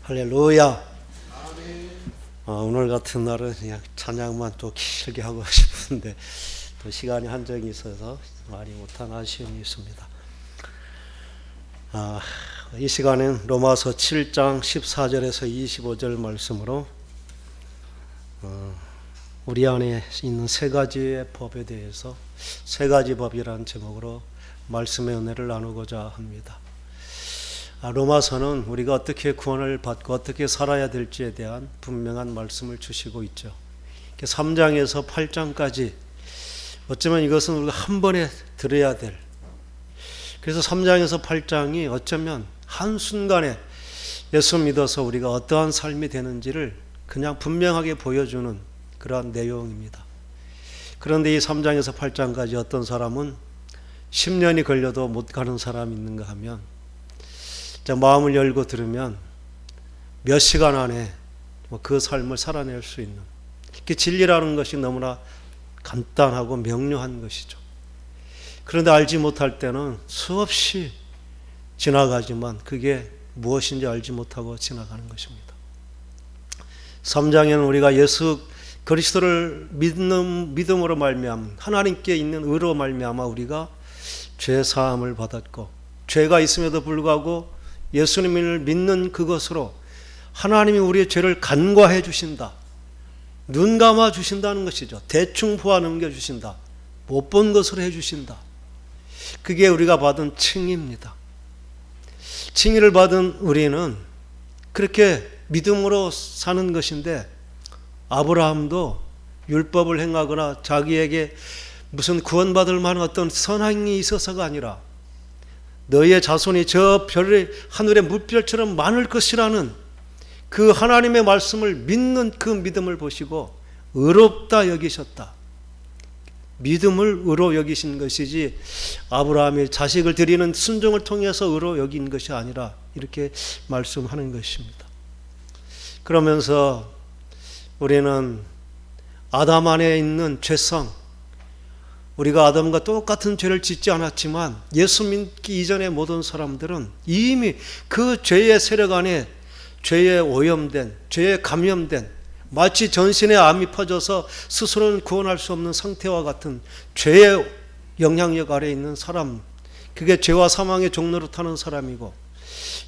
할렐루야. 오늘 같은 날은 그냥 찬양만 또 길게 하고 싶은데 또 시간이 한정이 있어서 많이 못한 아쉬움이 있습니다. 이 시간은 로마서 7장 14절에서 25절 말씀으로 우리 안에 있는 세 가지의 법에 대해서 세 가지 법이라는 제목으로 말씀의 은혜를 나누고자 합니다. 로마서는 우리가 어떻게 구원을 받고 어떻게 살아야 될지에 대한 분명한 말씀을 주시고 있죠. 3장에서 8장까지 어쩌면 이것은 우리가 한 번에 들어야 될, 그래서 3장에서 8장이 어쩌면 한순간에 예수 믿어서 우리가 어떠한 삶이 되는지를 그냥 분명하게 보여주는 그러한 내용입니다. 그런데 이 3장에서 8장까지 어떤 사람은 10년이 걸려도 못 가는 사람이 있는가 하면 마음을 열고 들으면 몇 시간 안에 그 삶을 살아낼 수 있는, 이렇게 진리라는 것이 너무나 간단하고 명료한 것이죠. 그런데 알지 못할 때는 수없이 지나가지만 그게 무엇인지 알지 못하고 지나가는 것입니다. 3장에는 우리가 예수 그리스도를 믿음으로 말미암아 하나님께 있는 의로 말미암아 우리가 죄 사함을 받았고, 죄가 있음에도 불구하고 예수님을 믿는 그것으로 하나님이 우리의 죄를 간과해 주신다, 눈 감아 주신다는 것이죠. 대충 보아 넘겨 주신다, 못 본 것으로 해 주신다. 그게 우리가 받은 칭의입니다. 칭의를 받은 우리는 그렇게 믿음으로 사는 것인데, 아브라함도 율법을 행하거나 자기에게 무슨 구원받을 만한 어떤 선행이 있어서가 아니라 너희의 자손이 저 별의 하늘의 물별처럼 많을 것이라는 그 하나님의 말씀을 믿는 그 믿음을 보시고 의롭다 여기셨다. 믿음을 의로 여기신 것이지 아브라함이 자식을 드리는 순종을 통해서 의로 여긴 것이 아니라 이렇게 말씀하는 것입니다. 그러면서 우리는 아담 안에 있는 죄성, 우리가 아담과 똑같은 죄를 짓지 않았지만 예수 믿기 이전의 모든 사람들은 이미 그 죄의 세력 안에 죄에 오염된, 죄에 감염된, 마치 전신에 암이 퍼져서 스스로는 구원할 수 없는 상태와 같은 죄의 영향력 아래에 있는 사람, 그게 죄와 사망의 종로로 타는 사람이고,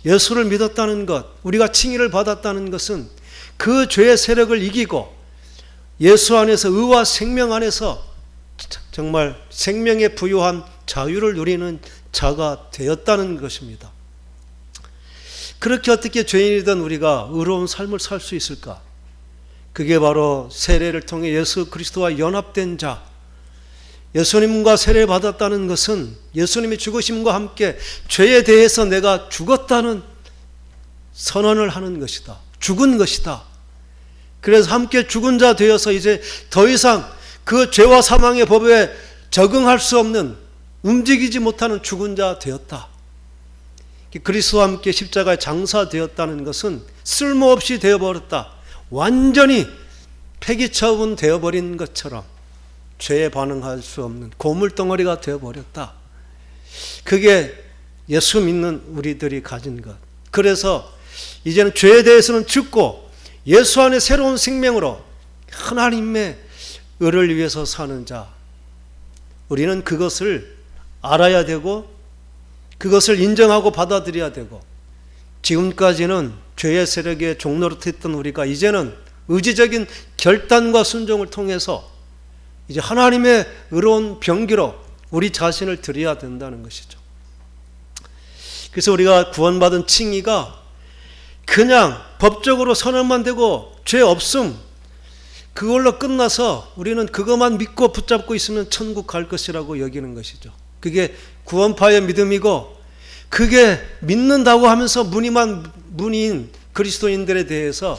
예수를 믿었다는 것, 우리가 칭의를 받았다는 것은 그 죄의 세력을 이기고 예수 안에서 의와 생명 안에서 정말 생명에 부유한 자유를 누리는 자가 되었다는 것입니다. 그렇게 어떻게 죄인이던 우리가 의로운 삶을 살 수 있을까? 그게 바로 세례를 통해 예수 그리스도와 연합된 자, 예수님과 세례를 받았다는 것은 예수님이 죽으심과 함께 죄에 대해서 내가 죽었다는 선언을 하는 것이다. 죽은 것이다. 그래서 함께 죽은 자 되어서 이제 더 이상 그 죄와 사망의 법에 적응할 수 없는, 움직이지 못하는 죽은 자 되었다. 그리스도와 함께 십자가에 장사되었다는 것은 쓸모없이 되어버렸다, 완전히 폐기처분 되어버린 것처럼 죄에 반응할 수 없는 고물덩어리가 되어버렸다. 그게 예수 믿는 우리들이 가진 것. 그래서 이제는 죄에 대해서는 죽고 예수 안에 새로운 생명으로 하나님의 의를 위해서 사는 자, 우리는 그것을 알아야 되고 그것을 인정하고 받아들여야 되고, 지금까지는 죄의 세력의 종로로 했던 우리가 이제는 의지적인 결단과 순종을 통해서 이제 하나님의 의로운 병기로 우리 자신을 드려야 된다는 것이죠. 그래서 우리가 구원받은 칭의가 그냥 법적으로 선언만 되고 죄 없음, 그걸로 끝나서 우리는 그것만 믿고 붙잡고 있으면 천국 갈 것이라고 여기는 것이죠. 그게 구원파의 믿음이고, 그게 믿는다고 하면서 문의인 그리스도인들에 대해서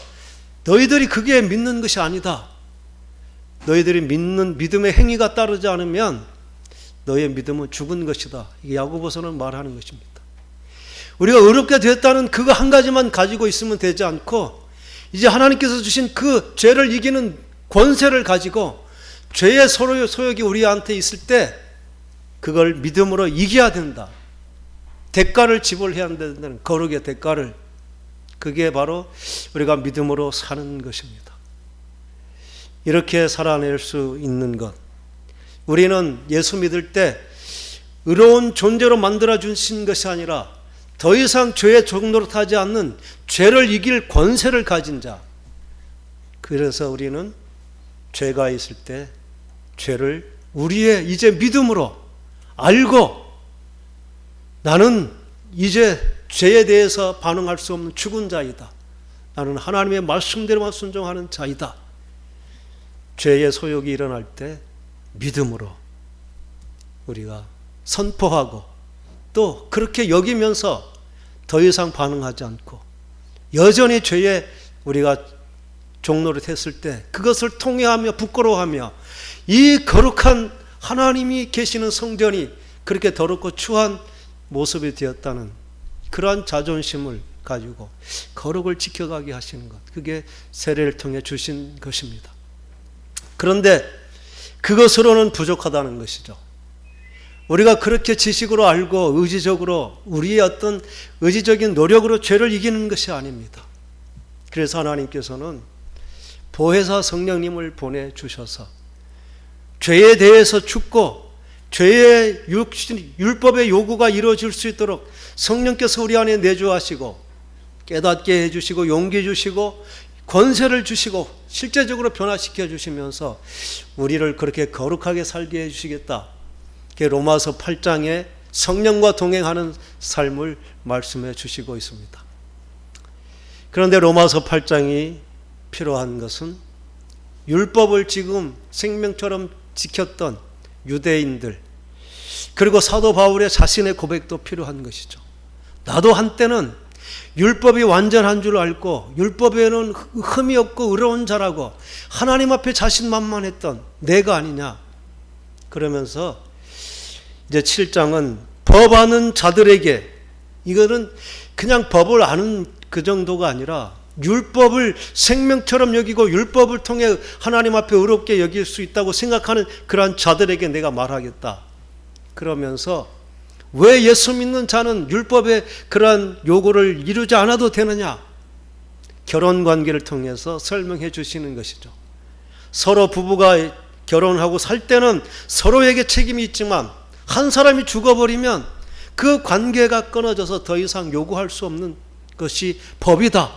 너희들이 그게 믿는 것이 아니다, 너희들이 믿는 믿음의 행위가 따르지 않으면 너희의 믿음은 죽은 것이다, 이게 야고보서는 말하는 것입니다. 우리가 의롭게 되었다는 그거 한 가지만 가지고 있으면 되지 않고, 이제 하나님께서 주신 그 죄를 이기는 권세를 가지고 죄의 소욕이 우리한테 있을 때 그걸 믿음으로 이겨야 된다. 대가를 지불해야 된다는, 거룩의 대가를. 그게 바로 우리가 믿음으로 사는 것입니다. 이렇게 살아낼 수 있는 것. 우리는 예수 믿을 때 의로운 존재로 만들어 주신 것이 아니라 더 이상 죄의 종노릇하지 않는 죄를 이길 권세를 가진 자. 그래서 우리는 죄가 있을 때 죄를 우리의 이제 믿음으로 알고 나는 이제 죄에 대해서 반응할 수 없는 죽은 자이다. 나는 하나님의 말씀대로만 순종하는 자이다. 죄의 소욕이 일어날 때 믿음으로 우리가 선포하고 또 그렇게 여기면서 더 이상 반응하지 않고 여전히 죄에 우리가 종노릇 했을 때 그것을 통회하며 부끄러워하며 이 거룩한 하나님이 계시는 성전이 그렇게 더럽고 추한 모습이 되었다는 그러한 자존심을 가지고 거룩을 지켜가게 하시는 것, 그게 세례를 통해 주신 것입니다. 그런데 그것으로는 부족하다는 것이죠. 우리가 그렇게 지식으로 알고 의지적으로 우리의 어떤 의지적인 노력으로 죄를 이기는 것이 아닙니다. 그래서 하나님께서는 보혜사 성령님을 보내주셔서 죄에 대해서 죽고 죄의 율법의 요구가 이루어질 수 있도록 성령께서 우리 안에 내주하시고 깨닫게 해주시고 용기 주시고 권세를 주시고 실제적으로 변화시켜 주시면서 우리를 그렇게 거룩하게 살게 해주시겠다. 로마서 8장에 성령과 동행하는 삶을 말씀해 주시고 있습니다. 그런데 로마서 8장이 필요한 것은 율법을 지금 생명처럼 지켰던 유대인들 그리고 사도 바울의 자신의 고백도 필요한 것이죠. 나도 한때는 율법이 완전한 줄 알고 율법에는 흠이 없고 의로운 자라고 하나님 앞에 자신만만했던 내가 아니냐. 그러면서 이제 7장은 법 아는 자들에게, 이거는 그냥 법을 아는 그 정도가 아니라 율법을 생명처럼 여기고 율법을 통해 하나님 앞에 의롭게 여길 수 있다고 생각하는 그러한 자들에게 내가 말하겠다. 그러면서 왜 예수 믿는 자는 율법의 그러한 요구를 이루지 않아도 되느냐? 결혼 관계를 통해서 설명해 주시는 것이죠. 서로 부부가 결혼하고 살 때는 서로에게 책임이 있지만 한 사람이 죽어버리면 그 관계가 끊어져서 더 이상 요구할 수 없는 것이 법이다.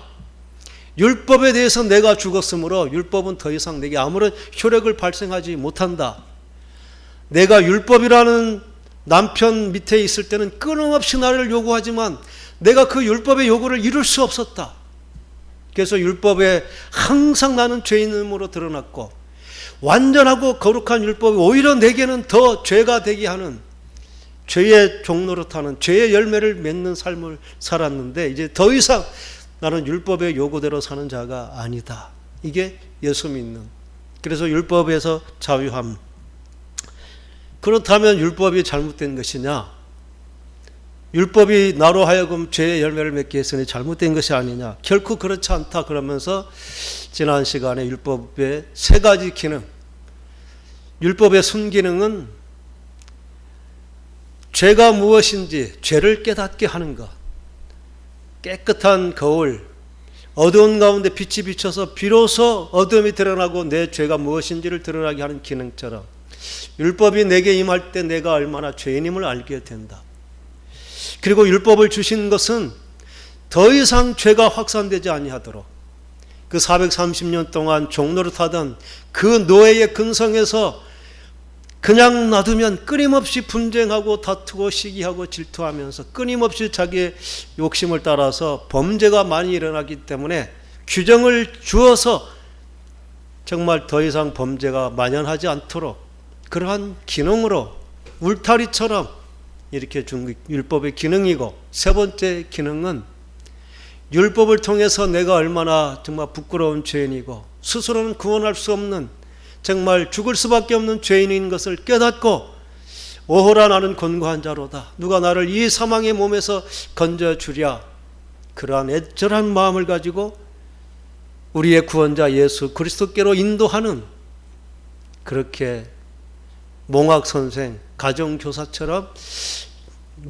율법에 대해서 내가 죽었으므로 율법은 더 이상 내게 아무런 효력을 발생하지 못한다. 내가 율법이라는 남편 밑에 있을 때는 끊임없이 나를 요구하지만 내가 그 율법의 요구를 이룰 수 없었다. 그래서 율법에 항상 나는 죄인으로 드러났고 완전하고 거룩한 율법이 오히려 내게는 더 죄가 되게 하는 죄의 종노릇하는 죄의 열매를 맺는 삶을 살았는데 이제 더 이상 나는 율법의 요구대로 사는 자가 아니다. 이게 예수 믿는. 그래서 율법에서 자유함. 그렇다면 율법이 잘못된 것이냐? 율법이 나로 하여금 죄의 열매를 맺게 했으니 잘못된 것이 아니냐? 결코 그렇지 않다. 그러면서 지난 시간에 율법의 세 가지 기능, 율법의 순기능은 죄가 무엇인지 죄를 깨닫게 하는 것, 깨끗한 거울, 어두운 가운데 빛이 비쳐서 비로소 어둠이 드러나고 내 죄가 무엇인지를 드러나게 하는 기능처럼 율법이 내게 임할 때 내가 얼마나 죄인임을 알게 된다. 그리고 율법을 주신 것은 더 이상 죄가 확산되지 아니하도록 그 430년 동안 종노릇하던 그 노예의 근성에서 그냥 놔두면 끊임없이 분쟁하고 다투고 시기하고 질투하면서 끊임없이 자기의 욕심을 따라서 범죄가 많이 일어나기 때문에 규정을 주어서 정말 더 이상 범죄가 만연하지 않도록 그러한 기능으로 울타리처럼 이렇게 준 율법의 기능이고, 세 번째 기능은 율법을 통해서 내가 얼마나 정말 부끄러운 죄인이고 스스로는 구원할 수 없는 정말 죽을 수밖에 없는 죄인인 것을 깨닫고 오호라 나는 곤고한 자로다. 누가 나를 이 사망의 몸에서 건져주랴. 그러한 애절한 마음을 가지고 우리의 구원자 예수 그리스도께로 인도하는, 그렇게 몽학선생, 가정교사처럼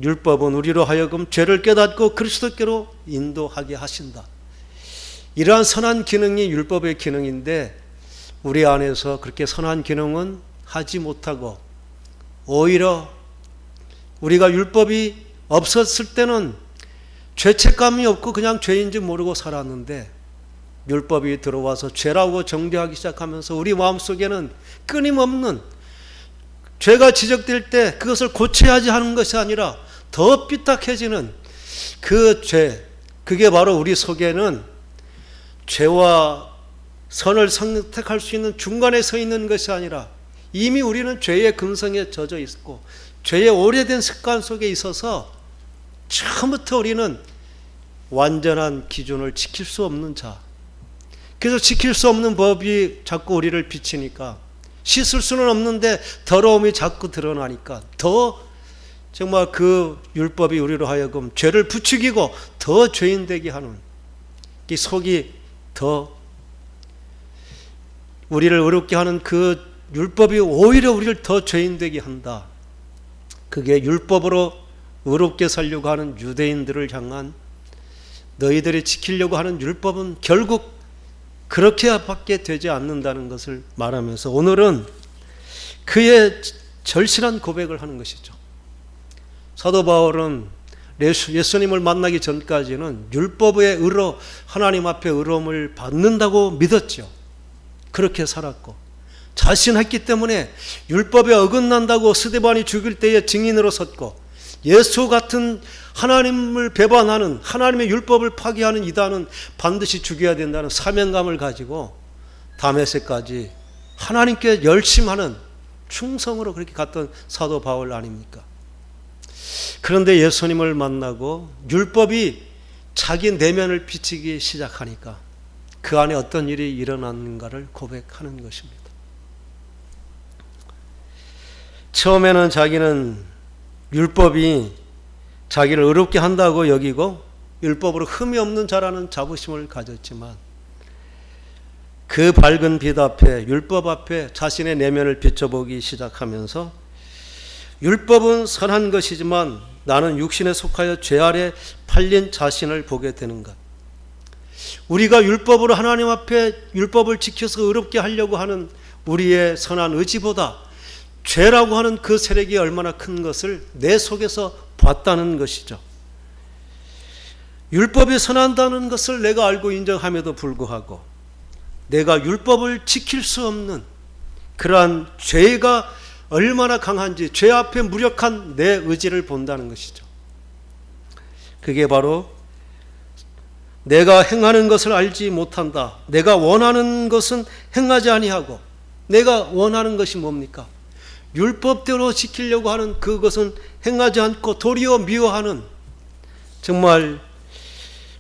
율법은 우리로 하여금 죄를 깨닫고 그리스도께로 인도하게 하신다. 이러한 선한 기능이 율법의 기능인데 우리 안에서 그렇게 선한 기능은 하지 못하고 오히려 우리가 율법이 없었을 때는 죄책감이 없고 그냥 죄인지 모르고 살았는데 율법이 들어와서 죄라고 정죄하기 시작하면서 우리 마음속에는 끊임없는 죄가 지적될 때 그것을 고쳐야지 하는 것이 아니라 더 삐딱해지는 그 죄, 그게 바로 우리 속에는 죄와 선을 선택할 수 있는 중간에 서 있는 것이 아니라 이미 우리는 죄의 근성에 젖어 있고 죄의 오래된 습관 속에 있어서 처음부터 우리는 완전한 기준을 지킬 수 없는 자. 그래서 지킬 수 없는 법이 자꾸 우리를 비치니까 씻을 수는 없는데 더러움이 자꾸 드러나니까 더 정말 그 율법이 우리로 하여금 죄를 부추기고 더 죄인 되게 하는 이 속이 더 우리를 어렵게 하는 그 율법이 오히려 우리를 더 죄인 되게 한다. 그게 율법으로 의롭게 살려고 하는 유대인들을 향한 너희들이 지키려고 하는 율법은 결국 그렇게밖에 되지 않는다는 것을 말하면서 오늘은 그의 절실한 고백을 하는 것이죠. 사도 바울은 예수님을 만나기 전까지는 율법의 의로 하나님 앞에 의로움을 받는다고 믿었죠. 그렇게 살았고 자신했기 때문에 율법에 어긋난다고 스데반이 죽일 때에 증인으로 섰고 예수 같은 하나님을 배반하는 하나님의 율법을 파기하는 이단은 반드시 죽여야 된다는 사명감을 가지고 다메섹까지 하나님께 열심하는 충성으로 그렇게 갔던 사도 바울 아닙니까? 그런데 예수님을 만나고 율법이 자기 내면을 비치기 시작하니까 그 안에 어떤 일이 일어났는가를 고백하는 것입니다. 처음에는 자기는 율법이 자기를 의롭게 한다고 여기고 율법으로 흠이 없는 자라는 자부심을 가졌지만 그 밝은 빛 앞에 율법 앞에 자신의 내면을 비춰보기 시작하면서 율법은 선한 것이지만 나는 육신에 속하여 죄 아래 팔린 자신을 보게 되는 것. 우리가 율법으로 하나님 앞에 율법을 지켜서 의롭게 하려고 하는 우리의 선한 의지보다 죄라고 하는 그 세력이 얼마나 큰 것을 내 속에서 봤다는 것이죠. 율법이 선한다는 것을 내가 알고 인정함에도 불구하고 내가 율법을 지킬 수 없는 그러한 죄가 얼마나 강한지 죄 앞에 무력한 내 의지를 본다는 것이죠. 그게 바로 내가 행하는 것을 알지 못한다. 내가 원하는 것은 행하지 아니하고 내가 원하는 것이 뭡니까? 율법대로 지키려고 하는 그것은 행하지 않고 도리어 미워하는 정말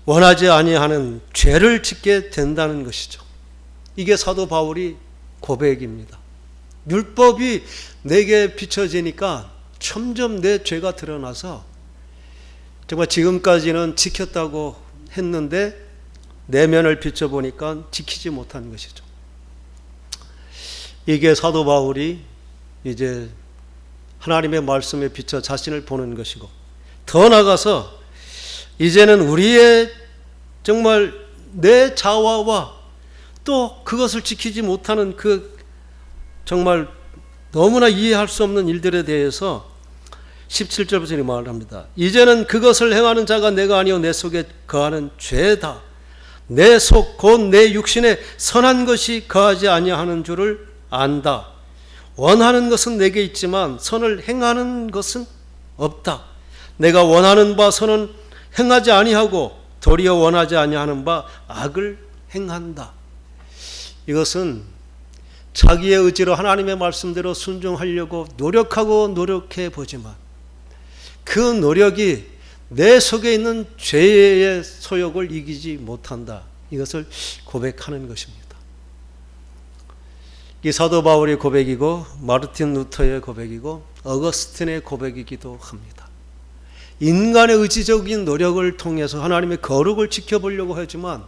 원하지 아니하는 죄를 짓게 된다는 것이죠. 이게 사도 바울이 고백입니다. 율법이 내게 비춰지니까 점점 내 죄가 드러나서 정말 지금까지는 지켰다고 했는데 내면을 비춰보니까 지키지 못한 것이죠. 이게 사도 바울이 이제 하나님의 말씀에 비춰 자신을 보는 것이고 더 나아가서 이제는 우리의 정말 내 자화와 또 그것을 지키지 못하는 그 정말 너무나 이해할 수 없는 일들에 대해서 17절부터 이렇게 말을 합니다. 이제는 그것을 행하는 자가 내가 아니요 내 속에 거하는 죄다. 내 속 곧 내 육신에 선한 것이 거하지 아니하는 줄을 안다. 원하는 것은 내게 있지만 선을 행하는 것은 없다. 내가 원하는 바 선은 행하지 아니하고 도리어 원하지 아니하는 바 악을 행한다. 이것은 자기의 의지로 하나님의 말씀대로 순종하려고 노력해 보지만 그 노력이 내 속에 있는 죄의 소욕을 이기지 못한다. 이것을 고백하는 것입니다. 이 사도 바울의 고백이고 마르틴 루터의 고백이고 어거스틴의 고백이기도 합니다. 인간의 의지적인 노력을 통해서 하나님의 거룩을 지켜보려고 하지만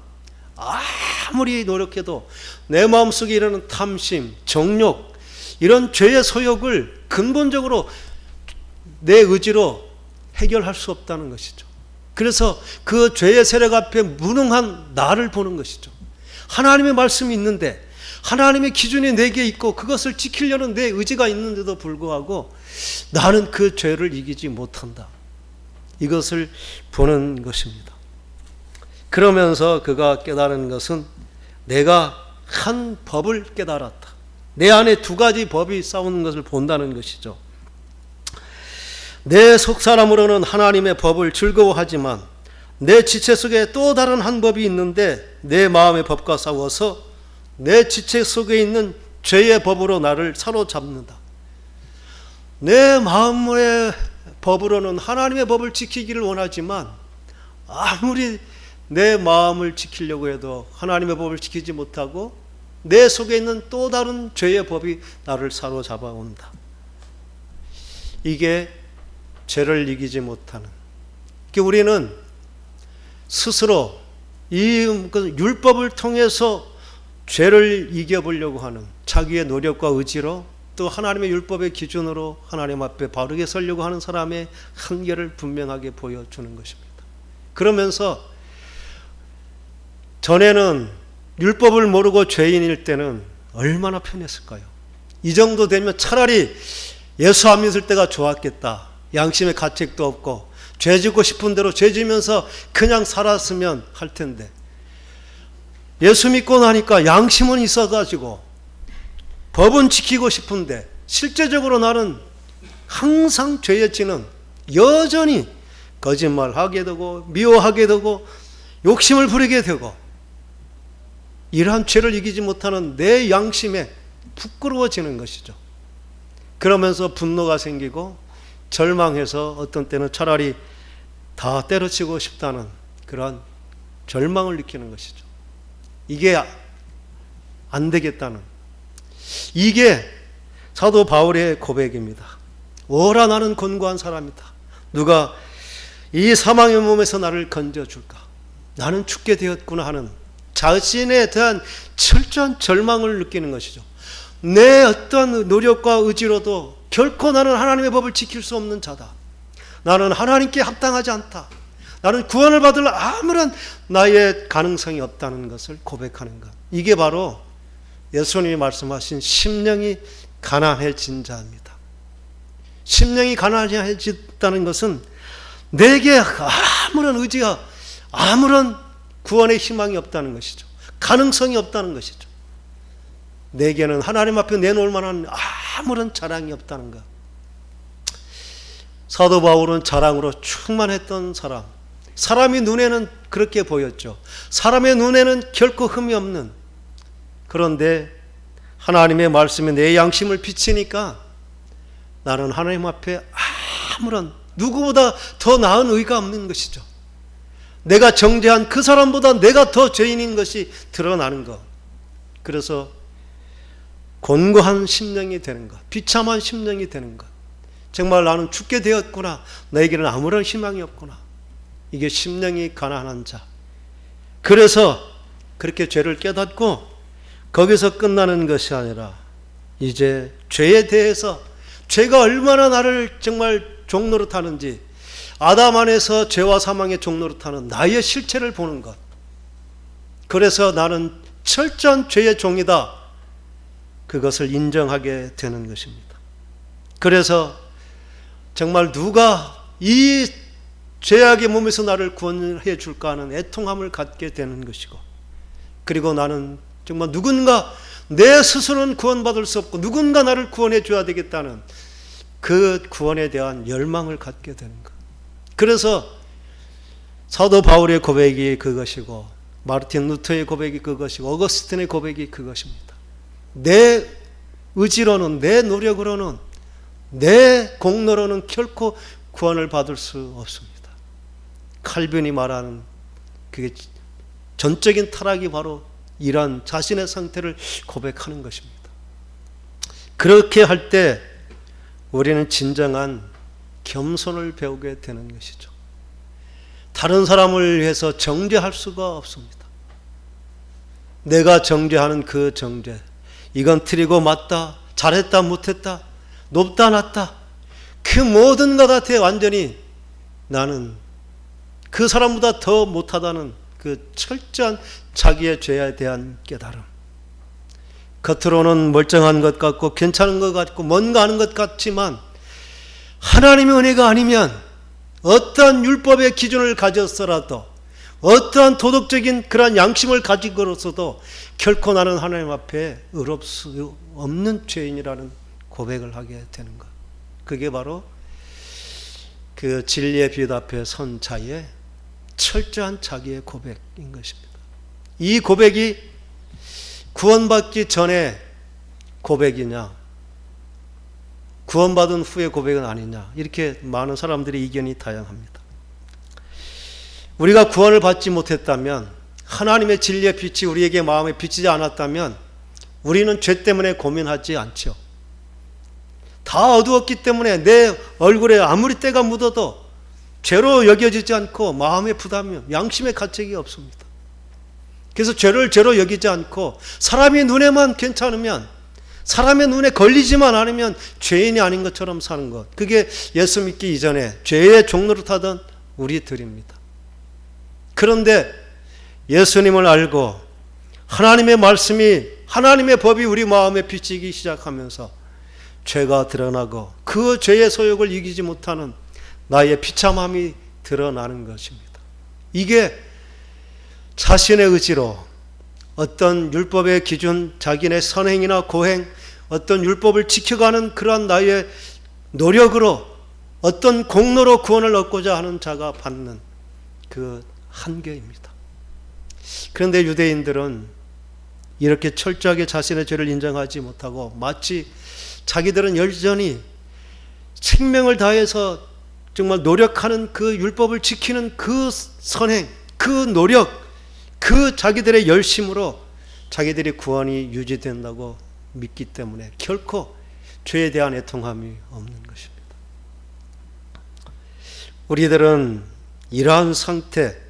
아무리 노력해도 내 마음속에 일어나는 탐심, 정욕 이런 죄의 소욕을 근본적으로 내 의지로 해결할 수 없다는 것이죠. 그래서 그 죄의 세력 앞에 무능한 나를 보는 것이죠. 하나님의 말씀이 있는데, 하나님의 기준이 내게 있고 그것을 지키려는 내 의지가 있는데도 불구하고 나는 그 죄를 이기지 못한다. 이것을 보는 것입니다. 그러면서 그가 깨달은 것은 내가 한 법을 깨달았다. 내 안에 두 가지 법이 싸우는 것을 본다는 것이죠. 내 속사람으로는 하나님의 법을 즐거워하지만 내 지체 속에 또 다른 한 법이 있는데 내 마음의 법과 싸워서 내 지체 속에 있는 죄의 법으로 나를 사로잡는다. 내 마음의 법으로는 하나님의 법을 지키기를 원하지만 아무리 내 마음을 지키려고 해도 하나님의 법을 지키지 못하고 내 속에 있는 또 다른 죄의 법이 나를 사로잡아 온다. 이게 죄를 이기지 못하는, 우리는 스스로 이 율법을 통해서 죄를 이겨보려고 하는 자기의 노력과 의지로 또 하나님의 율법의 기준으로 하나님 앞에 바르게 서려고 하는 사람의 한계를 분명하게 보여주는 것입니다. 그러면서 전에는 율법을 모르고 죄인일 때는 얼마나 편했을까요? 이 정도 되면 차라리 예수 안 믿을 때가 좋았겠다. 양심의 가책도 없고 죄 짓고 싶은 대로 죄 지면서 그냥 살았으면 할 텐데, 예수 믿고 나니까 양심은 있어가지고 법은 지키고 싶은데 실제적으로 나는 항상 죄에 지는, 여전히 거짓말하게 되고 미워하게 되고 욕심을 부리게 되고, 이러한 죄를 이기지 못하는 내 양심에 부끄러워지는 것이죠. 그러면서 분노가 생기고 절망해서 어떤 때는 차라리 다 때려치고 싶다는 그러한 절망을 느끼는 것이죠. 이게 안 되겠다는, 이게 사도 바울의 고백입니다. 오라 나는 곤고한 사람이다. 누가 이 사망의 몸에서 나를 건져줄까? 나는 죽게 되었구나 하는 자신에 대한 철저한 절망을 느끼는 것이죠. 내 어떤 노력과 의지로도 결코 나는 하나님의 법을 지킬 수 없는 자다. 나는 하나님께 합당하지 않다. 나는 구원을 받을 아무런 나의 가능성이 없다는 것을 고백하는 것. 이게 바로 예수님이 말씀하신 심령이 가난해진 자입니다. 심령이 가난해졌다는 것은 내게 아무런 의지가, 아무런 구원의 희망이 없다는 것이죠. 가능성이 없다는 것이죠. 내게는 하나님 앞에 내놓을 만한 아무런 자랑이 없다는 것. 사도 바울은 자랑으로 충만했던 사람, 사람이 눈에는 그렇게 보였죠. 사람의 눈에는 결코 흠이 없는, 그런데 하나님의 말씀이 내 양심을 비치니까 나는 하나님 앞에 아무런, 누구보다 더 나은 의가 없는 것이죠. 내가 정죄한 그 사람보다 내가 더 죄인인 것이 드러나는 것. 그래서 곤고한 심령이 되는 것, 비참한 심령이 되는 것. 정말 나는 죽게 되었구나. 나에게는 아무런 희망이 없구나. 이게 심령이 가난한 자. 그래서 그렇게 죄를 깨닫고 거기서 끝나는 것이 아니라 이제 죄에 대해서, 죄가 얼마나 나를 정말 종노릇하는지, 아담 안에서 죄와 사망의 종노릇하는 나의 실체를 보는 것. 그래서 나는 철저한 죄의 종이다. 그것을 인정하게 되는 것입니다. 그래서 정말 누가 이 죄악의 몸에서 나를 구원해 줄까 하는 애통함을 갖게 되는 것이고, 그리고 나는 정말 누군가, 내 스스로는 구원받을 수 없고 누군가 나를 구원해 줘야 되겠다는 그 구원에 대한 열망을 갖게 되는 것. 그래서 사도 바울의 고백이 그것이고, 마르틴 루터의 고백이 그것이고, 어거스틴의 고백이 그것입니다. 내 의지로는, 내 노력으로는, 내 공로로는 결코 구원을 받을 수 없습니다. 칼빈이 말하는 그게 전적인 타락이 바로 이런 자신의 상태를 고백하는 것입니다. 그렇게 할 때 우리는 진정한 겸손을 배우게 되는 것이죠. 다른 사람을 위해서 정죄할 수가 없습니다. 내가 정죄하는 그 정죄, 이건 틀리고 맞다, 잘했다 못했다, 높다 낮다, 그 모든 것 같아 완전히 나는 그 사람보다 더 못하다는 그 철저한 자기의 죄에 대한 깨달음. 겉으로는 멀쩡한 것 같고 괜찮은 것 같고 뭔가 하는 것 같지만 하나님의 은혜가 아니면 어떠한 율법의 기준을 가졌더라도 어떠한 도덕적인 그러한 양심을 가지고서도 결코 나는 하나님 앞에 의롭 수 없는 죄인이라는 고백을 하게 되는 것. 그게 바로 그 진리의 빛 앞에 선 자의 철저한 자기의 고백인 것입니다. 이 고백이 구원받기 전에 고백이냐, 구원받은 후의 고백은 아니냐, 이렇게 많은 사람들의 의견이 다양합니다. 우리가 구원을 받지 못했다면, 하나님의 진리의 빛이 우리에게 마음에 비치지 않았다면 우리는 죄 때문에 고민하지 않죠. 다 어두웠기 때문에 내 얼굴에 아무리 때가 묻어도 죄로 여겨지지 않고 마음의 부담이, 양심의 가책이 없습니다. 그래서 죄를 죄로 여기지 않고 사람의 눈에만 괜찮으면, 사람의 눈에 걸리지만 않으면 죄인이 아닌 것처럼 사는 것. 그게 예수 믿기 이전에 죄의 종로를 타던 우리들입니다. 그런데 예수님을 알고 하나님의 말씀이, 하나님의 법이 우리 마음에 비치기 시작하면서 죄가 드러나고 그 죄의 소욕을 이기지 못하는 나의 비참함이 드러나는 것입니다. 이게 자신의 의지로 어떤 율법의 기준, 자기네 선행이나 고행, 어떤 율법을 지켜가는 그러한 나의 노력으로 어떤 공로로 구원을 얻고자 하는 자가 받는 그 한계입니다. 그런데 유대인들은 이렇게 철저하게 자신의 죄를 인정하지 못하고 마치 자기들은 여전히 생명을 다해서 정말 노력하는 그 율법을 지키는 그 선행, 그 노력, 그 자기들의 열심으로 자기들의 구원이 유지된다고 믿기 때문에 결코 죄에 대한 애통함이 없는 것입니다. 우리들은 이러한 상태,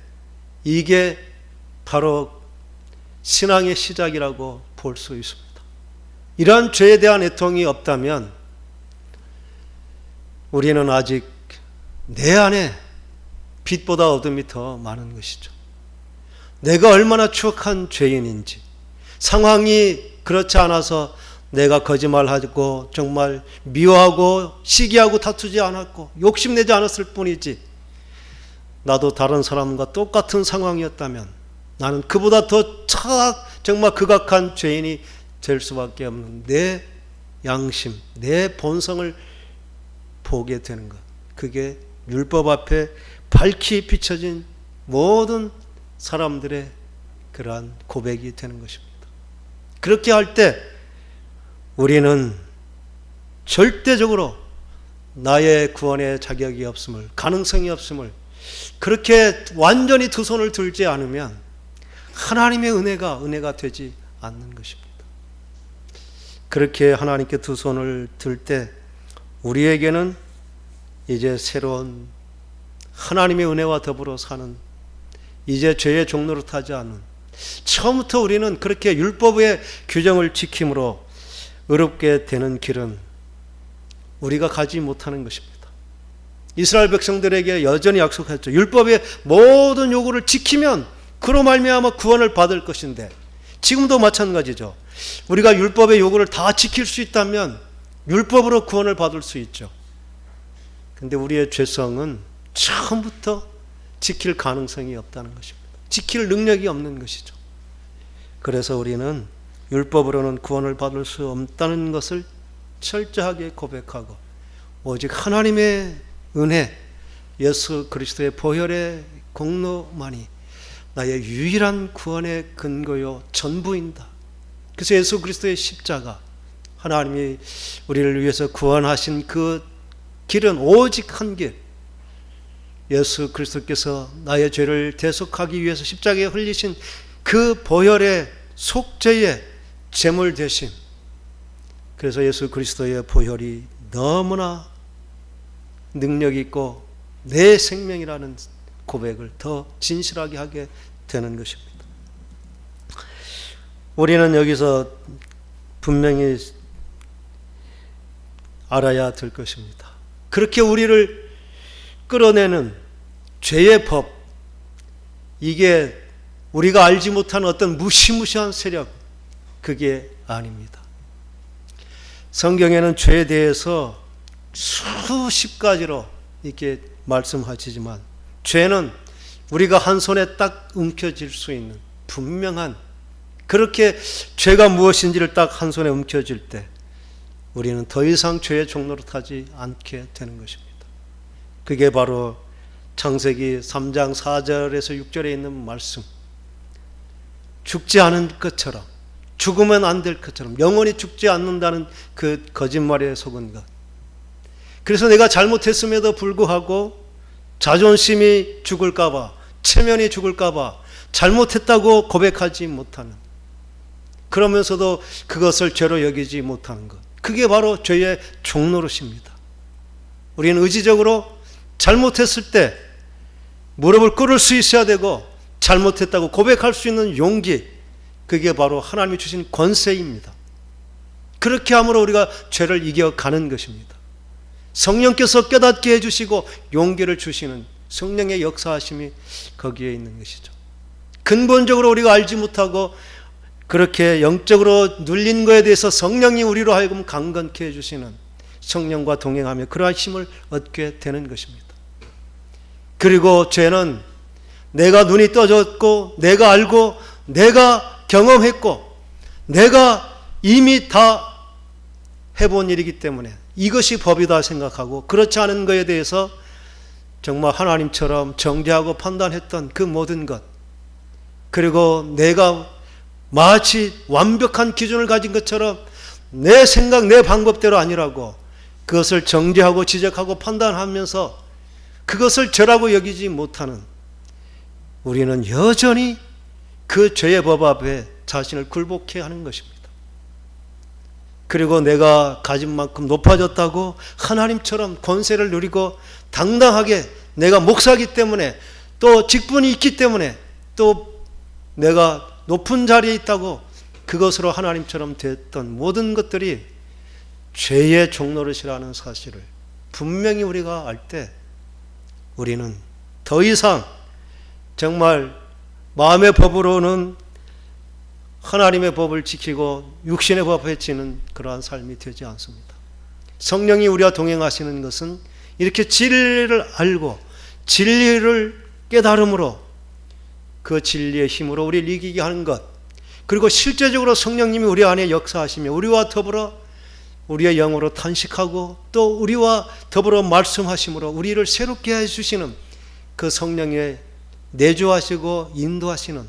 이게 바로 신앙의 시작이라고 볼 수 있습니다. 이러한 죄에 대한 애통이 없다면 우리는 아직 내 안에 빛보다 어둠이 더 많은 것이죠. 내가 얼마나 추악한 죄인인지, 상황이 그렇지 않아서 내가 거짓말하고 정말 미워하고 시기하고 다투지 않았고 욕심내지 않았을 뿐이지, 나도 다른 사람과 똑같은 상황이었다면 나는 그보다 더 정말 극악한 죄인이 될 수밖에 없는 내 양심, 내 본성을 보게 되는 것. 그게 율법 앞에 밝히 비춰진 모든 사람들의 그러한 고백이 되는 것입니다. 그렇게 할 때 우리는 절대적으로 나의 구원의 자격이 없음을, 가능성이 없음을, 그렇게 완전히 두 손을 들지 않으면 하나님의 은혜가 되지 않는 것입니다. 그렇게 하나님께 두 손을 들 때 우리에게는 이제 새로운 하나님의 은혜와 더불어 사는, 이제 죄의 종로를 타지 않는, 처음부터 우리는 그렇게 율법의 규정을 지킴으로 의롭게 되는 길은 우리가 가지 못하는 것입니다. 이스라엘 백성들에게 여전히 약속했죠. 율법의 모든 요구를 지키면 그로 말미암아 구원을 받을 것인데, 지금도 마찬가지죠. 우리가 율법의 요구를 다 지킬 수 있다면 율법으로 구원을 받을 수 있죠. 그런데 우리의 죄성은 처음부터 지킬 가능성이 없다는 것입니다. 지킬 능력이 없는 것이죠. 그래서 우리는 율법으로는 구원을 받을 수 없다는 것을 철저하게 고백하고 오직 하나님의 은혜, 예수 그리스도의 보혈의 공로만이 나의 유일한 구원의 근거요 전부인다. 그래서 예수 그리스도의 십자가, 하나님이 우리를 위해서 구원하신 그 길은 오직 한 길, 예수 그리스도께서 나의 죄를 대속하기 위해서 십자가에 흘리신 그 보혈의 속죄의 제물 되심. 그래서 예수 그리스도의 보혈이 너무나 능력 있고 내 생명이라는 고백을 더 진실하게 하게 되는 것입니다. 우리는 여기서 분명히 알아야 될 것입니다. 그렇게 우리를 끌어내는 죄의 법, 이게 우리가 알지 못한 어떤 무시무시한 세력, 그게 아닙니다. 성경에는 죄에 대해서 수십 가지로 이렇게 말씀하시지만 죄는 우리가 한 손에 딱 움켜쥘 수 있는 분명한, 그렇게 죄가 무엇인지를 딱 한 손에 움켜쥘 때 우리는 더 이상 죄의 종로로 타지 않게 되는 것입니다. 그게 바로 창세기 3장 4절에서 6절에 있는 말씀, 죽지 않은 것처럼, 죽으면 안 될 것처럼, 영원히 죽지 않는다는 그 거짓말에 속은 것. 그래서 내가 잘못했음에도 불구하고 자존심이 죽을까 봐, 체면이 죽을까 봐 잘못했다고 고백하지 못하는, 그러면서도 그것을 죄로 여기지 못하는 것, 그게 바로 죄의 종노릇입니다. 우리는 의지적으로 잘못했을 때 무릎을 꿇을 수 있어야 되고, 잘못했다고 고백할 수 있는 용기, 그게 바로 하나님이 주신 권세입니다. 그렇게 함으로 우리가 죄를 이겨가는 것입니다. 성령께서 깨닫게 해주시고 용기를 주시는 성령의 역사하심이 거기에 있는 것이죠. 근본적으로 우리가 알지 못하고 그렇게 영적으로 눌린 것에 대해서 성령이 우리로 하여금 강건케 해주시는, 성령과 동행하며 그러한 힘을 얻게 되는 것입니다. 그리고 죄는 내가 눈이 떠졌고, 내가 알고, 내가 경험했고, 내가 이미 다 해본 일이기 때문에 이것이 법이다 생각하고, 그렇지 않은 것에 대해서 정말 하나님처럼 정죄하고 판단했던 그 모든 것, 그리고 내가 마치 완벽한 기준을 가진 것처럼 내 생각, 내 방법대로 아니라고 그것을 정죄하고 지적하고 판단하면서 그것을 죄라고 여기지 못하는, 우리는 여전히 그 죄의 법 앞에 자신을 굴복해 하는 것입니다. 그리고 내가 가진 만큼 높아졌다고 하나님처럼 권세를 누리고 당당하게 내가 목사이기 때문에, 또 직분이 있기 때문에, 또 내가 높은 자리에 있다고 그것으로 하나님처럼 됐던 모든 것들이 죄의 종노릇이라는 사실을 분명히 우리가 알 때 우리는 더 이상 정말 마음의 법으로는 하나님의 법을 지키고 육신의 법에 지는 그러한 삶이 되지 않습니다. 성령이 우리와 동행하시는 것은 이렇게 진리를 알고 진리를 깨달음으로, 그 진리의 힘으로 우리를 이기게 하는 것, 그리고 실제적으로 성령님이 우리 안에 역사하시며 우리와 더불어 우리의 영으로 탄식하고 또 우리와 더불어 말씀하심으로 우리를 새롭게 해주시는 그 성령의 내주하시고 인도하시는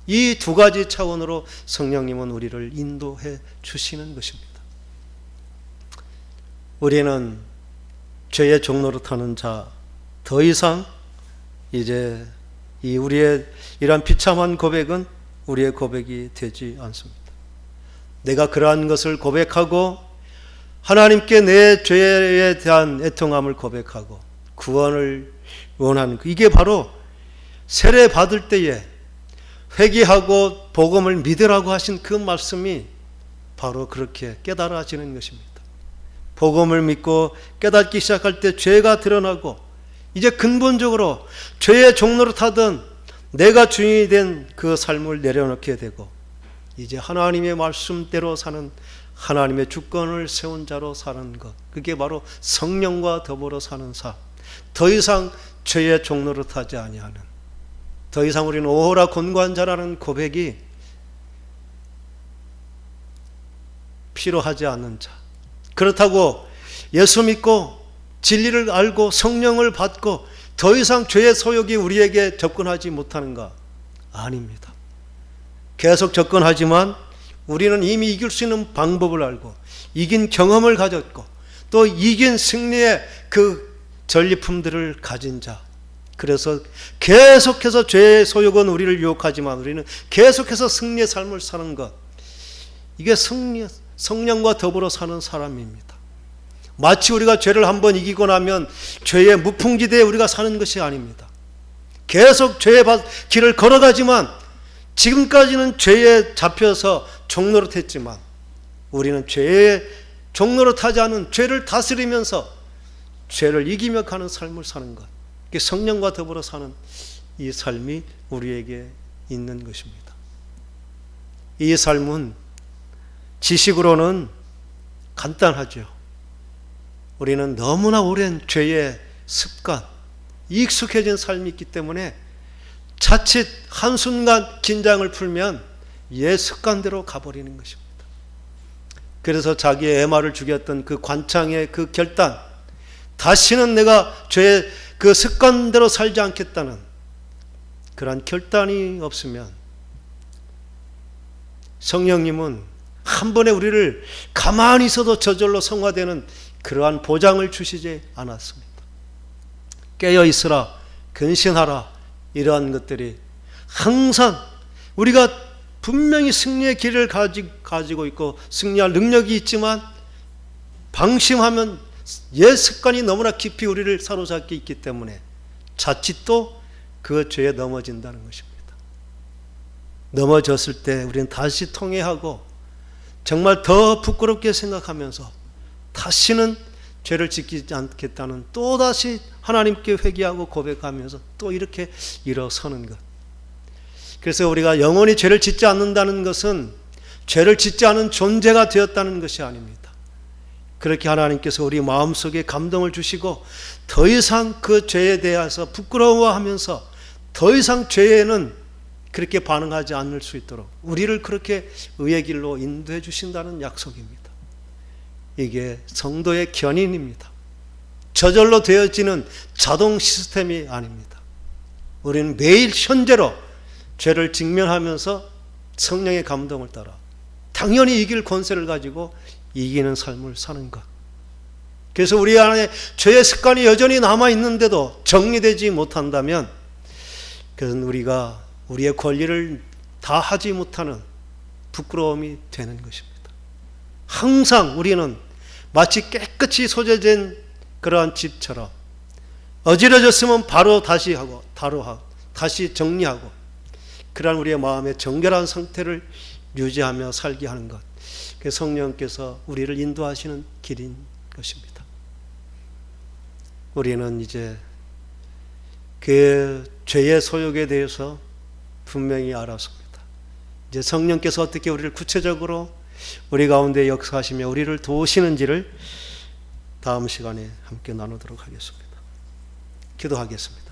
이 두 가지 차원으로 성령님은 우리를 인도해 주시는 것입니다. 우리는 죄의 종로로 타는 자, 더 이상 이제 우리의 이러한 비참한 고백은 우리의 고백이 되지 않습니다. 내가 그러한 것을 고백하고 하나님께 내 죄에 대한 애통함을 고백하고 구원을 원하는, 이게 바로 세례 받을 때에 회개하고 복음을 믿으라고 하신 그 말씀이 바로 그렇게 깨달아지는 것입니다. 복음을 믿고 깨닫기 시작할 때 죄가 드러나고, 이제 근본적으로 죄의 종로로 타던 내가 주인이 된 그 삶을 내려놓게 되고, 이제 하나님의 말씀대로 사는, 하나님의 주권을 세운 자로 사는 것, 그게 바로 성령과 더불어 사는 삶. 더 이상 죄의 종로로 타지 아니하는, 더 이상 우리는 오호라 곤고한 자라는 고백이 필요하지 않는 자. 그렇다고 예수 믿고 진리를 알고 성령을 받고 더 이상 죄의 소욕이 우리에게 접근하지 못하는가? 아닙니다. 계속 접근하지만 우리는 이미 이길 수 있는 방법을 알고 이긴 경험을 가졌고 또 이긴 승리의 그 전리품들을 가진 자. 그래서 계속해서 죄의 소욕은 우리를 유혹하지만 우리는 계속해서 승리의 삶을 사는 것, 이게 성령과 더불어 사는 사람입니다. 마치 우리가 죄를 한번 이기고 나면 죄의 무풍지대에 우리가 사는 것이 아닙니다. 계속 죄의 길을 걸어가지만 지금까지는 죄에 잡혀서 종노릇했지만 우리는 죄의 종노릇하지 않은, 죄를 다스리면서 죄를 이기며 가는 삶을 사는 것, 이게 성령과 더불어 사는 이 삶이 우리에게 있는 것입니다. 이 삶은 지식으로는 간단하죠. 우리는 너무나 오랜 죄의 습관, 익숙해진 삶이 있기 때문에 자칫 한순간 긴장을 풀면 옛 습관대로 가버리는 것입니다. 그래서 자기의 애마를 죽였던 그 관창의 그 결단, 다시는 내가 죄의 그 습관대로 살지 않겠다는 그러한 결단이 없으면 성령님은 한 번에 우리를 가만히 있어도 저절로 성화되는 그러한 보장을 주시지 않았습니다. 깨어 있으라, 근신하라, 이러한 것들이 항상 우리가 분명히 승리의 길을 가지고 있고 승리할 능력이 있지만 방심하면 옛 습관이 너무나 깊이 우리를 사로잡고 있기 때문에 자칫 또 그 죄에 넘어진다는 것입니다. 넘어졌을 때 우리는 다시 통회하고 정말 더 부끄럽게 생각하면서 다시는 죄를 지키지 않겠다는 또다시 하나님께 회개하고 고백하면서 또 이렇게 일어서는 것. 그래서 우리가 영원히 죄를 짓지 않는다는 것은 죄를 짓지 않은 존재가 되었다는 것이 아닙니다. 그렇게 하나님께서 우리 마음속에 감동을 주시고 더 이상 그 죄에 대해서 부끄러워하면서 더 이상 죄에는 그렇게 반응하지 않을 수 있도록 우리를 그렇게 의의 길로 인도해 주신다는 약속입니다. 이게 성도의 견인입니다. 저절로 되어지는 자동 시스템이 아닙니다. 우리는 매일 현재로 죄를 직면하면서 성령의 감동을 따라 당연히 이길 권세를 가지고 이기는 삶을 사는 것. 그래서 우리 안에 죄의 습관이 여전히 남아있는데도 정리되지 못한다면 그것은 우리가 우리의 권리를 다 하지 못하는 부끄러움이 되는 것입니다. 항상 우리는 마치 깨끗이 소재된 그러한 집처럼 어지러졌으면 바로 다시 하고 다시 정리하고 그러한 우리의 마음의 정결한 상태를 유지하며 살게 하는 것. 그 성령께서 우리를 인도하시는 길인 것입니다. 우리는 이제 그 죄의 소욕에 대해서 분명히 알았습니다. 이제 성령께서 어떻게 우리를 구체적으로 우리 가운데 역사하시며 우리를 도우시는지를 다음 시간에 함께 나누도록 하겠습니다. 기도하겠습니다.